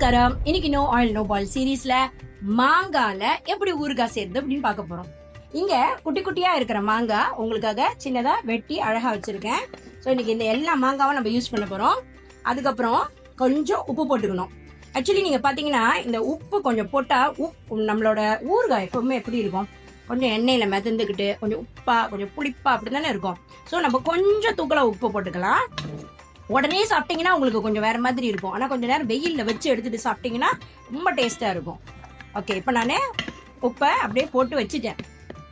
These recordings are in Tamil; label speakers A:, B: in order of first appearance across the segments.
A: நமஸ்காரம். இன்னைக்கு நோ ஆயில் நோ பாயில் சீரீஸ்ல மாங்கால எப்படி ஊறுகாய் செய்யறது அப்படின்னு பார்க்க போறோம். இங்க குட்டி குட்டியா இருக்கிற மாங்காய் உங்களுக்காக சின்னதா வெட்டி அழகா வச்சிருக்கேன். ஸோ இன்னைக்கு இந்த எல்லா மாங்காவும் நம்ம யூஸ் பண்ண போறோம். அதுக்கப்புறம் கொஞ்சம் உப்பு போட்டுக்கணும். ஆக்சுவலி நீங்க பாத்தீங்கன்னா இந்த உப்பு கொஞ்சம் போட்டா நம்மளோட ஊறுகாய் எப்பவுமே எப்படி இருக்கும், கொஞ்சம் எண்ணெயில மிதந்துக்கிட்டு கொஞ்சம் உப்பா கொஞ்சம் புளிப்பா அப்படி தானே இருக்கும். ஸோ நம்ம கொஞ்சம் தூக்கலா உப்பு போட்டுக்கலாம். உடனே சாப்பிட்டீங்கன்னா உங்களுக்கு கொஞ்சம் வேற மாதிரி இருக்கும். ஆனால் கொஞ்சம் நேரம் வெயில்ல வச்சு எடுத்துட்டு சாப்பிட்டீங்கன்னா ரொம்ப டேஸ்டா இருக்கும். ஓகே, இப்போ நான் உப்பை அப்படியே போட்டு வச்சுட்டேன்.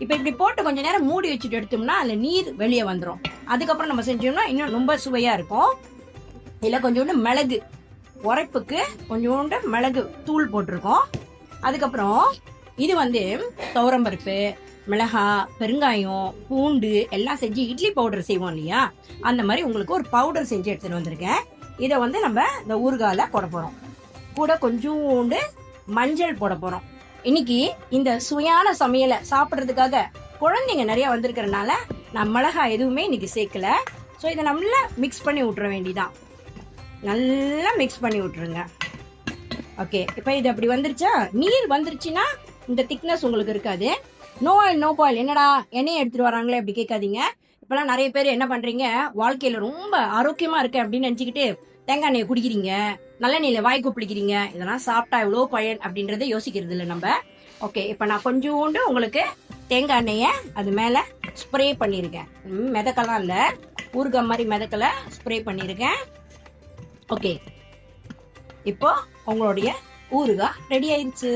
A: இப்போ இப்படி போட்டு கொஞ்சம் நேரம் மூடி வச்சுட்டு எடுத்தோம்னா அதில் நீர் வெளியே வந்துடும். அதுக்கப்புறம் நம்ம செஞ்சோம்னா இன்னும் ரொம்ப சுவையா இருக்கும். இதில் கொஞ்சோண்டு மிளகு, உரைப்புக்கு கொஞ்சோண்டு மிளகு தூள் போட்டிருக்கோம். அதுக்கப்புறம் இது துவரம்பருப்பு, மிளகா, பெருங்காயம், பூண்டு எல்லாம் செஞ்சு இட்லி பவுடர் செய்வோம் இல்லையா, அந்த மாதிரி உங்களுக்கு ஒரு பவுடர் செஞ்சு எடுத்துட்டு வந்திருக்கேன். இதை நம்ம இந்த ஊறுகால போட போறோம். கூட கொஞ்சோண்டு மஞ்சள் போட போறோம். இன்னைக்கு இந்த சுவையான சமையலை சாப்பிட்றதுக்காக குழந்தைங்க நிறைய வந்திருக்கிறதுனால நான் மிளகாய் எதுவுமே இன்னைக்கு சேர்க்கல. ஸோ இதை நல்லா மிக்ஸ் பண்ணி விட்டுற வேண்டிதான். நல்லா மிக்ஸ் பண்ணி விட்டுருங்க. ஓகே, இப்போ இது அப்படி வந்துருச்சா, நீர் வந்துருச்சுன்னா இந்த திக்னஸ் உங்களுக்கு இருக்காது. நோ ஆயில் நோ பாயில், என்னடா எண்ணெயை எடுத்துட்டு வராங்களே அப்படி கேட்காதீங்க. இப்பெல்லாம் நிறைய பேர் என்ன பண்றீங்க, வாழ்க்கையில ரொம்ப ஆரோக்கியமா இருக்கு அப்படின்னு நினைச்சுக்கிட்டு தேங்காய் எண்ணெயை குடிக்கிறீங்க, நல்லெண்ணெயில வாய்க்கு பிடிக்கிறீங்க. இதெல்லாம் சாப்பிட்டா எவ்வளோ பயன் அப்படின்றத யோசிக்கிறது இல்லை நம்ம. ஓகே, இப்போ நான் கொஞ்சோண்டு உங்களுக்கு தேங்காய் எண்ணெயை அது மேல ஸ்ப்ரே பண்ணியிருக்கேன். மிதக்கலாம் இல்லை, ஊறுகாய் மாதிரி மிதக்கலை, ஸ்ப்ரே பண்ணியிருக்கேன். ஓகே, இப்போ உங்களுடைய ஊறுகாய் ரெடி ஆயிடுச்சு.